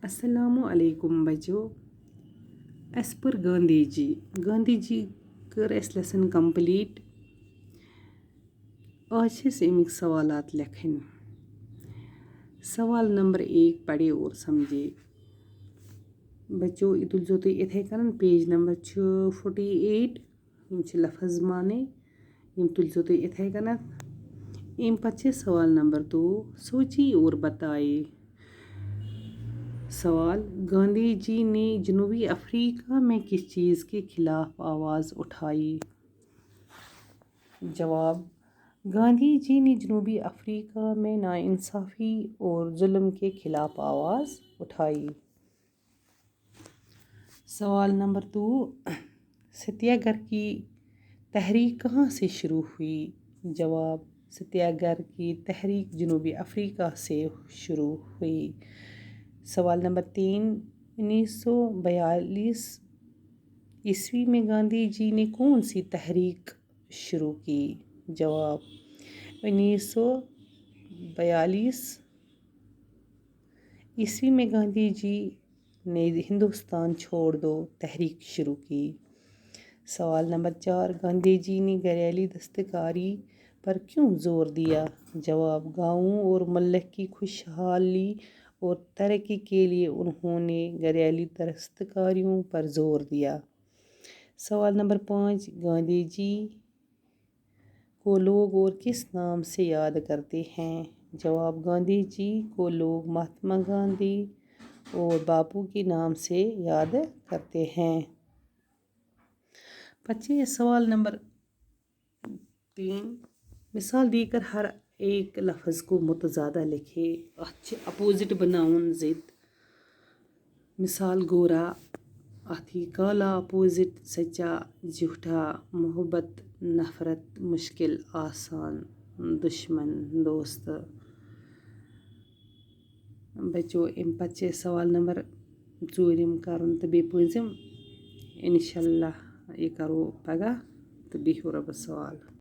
السلام علیکم بچو. ایز پر گاندھی جی کٔر اَسہِ لیسن کمپلیٖٹ. آز چھِ أسۍ اَمِکۍ سوالات لیکھٕنۍ. سوال نمبر 1 پڑھے اور سمجھے. بچو یہِ تُلزیو تُہۍ یِتھَے کٔنۍ. پیج نمبر چھُ 48. یِم چھِ لفظ معنی. یِم تُلزیو تُہۍ یِتھَے کٔنٮ۪تھ. اَمہِ پتہٕ چھِ سوال نمبر 2 سوچیے اور بتائیے. سوال: گاندھی جی نے جنوبی افریقہ میں کس چیز کے خلاف آواز اٹھائی؟ جواب: گاندھی جی نے جنوبی افریقہ میں ناانصافی اور ظلم کے خلاف آواز اٹھائی. سوال نمبر 2 ستیہ گرہ کی تحریک کہاں سے شروع ہوئی؟ جواب: ستیہ گرہ کی تحریک جنوبی افریقہ سے شروع ہوئی. سوال نمبر 3 1942 عیسوی میں گاندھی جی نے کون سی تحریک شروع کی؟ جواب: 1942 عیسوی میں گاندھی جی نے ہندوستان چھوڑ دو تحریک شروع کی. سوال نمبر 4 گاندھی جی نے گھریلو دستکاری پر کیوں زور دیا؟ جواب: گاؤں اور ملک کی خوشحالی اور ترقی کے لیے انہوں نے گھریلو دستکاریوں پر زور دیا. سوال نمبر 5 گاندھی جی کو لوگ اور کس نام سے یاد کرتے ہیں؟ جواب: گاندھی جی کو لوگ مہاتما گاندھی اور باپو کے نام سے یاد کرتے ہیں. بچے سوال نمبر 3 مثال دے کر ہر ایک لفظ کو متضادہ لکھے. اتھ چھِ اپوزٹ بناوُن ضد. مثال گورا اتھ یی کالا اپوزٹ سچا جھوٹا محبت نفرت مشکل آسان دشمن دوست. بچو اَمہِ پتہٕ چھِ سوال نمبر 4 کرُن تہٕ بیٚیہِ 5. اِنشاء اللہ یہِ کرو پگاہ تہٕ بِہِو رۄبَس حوالہٕ.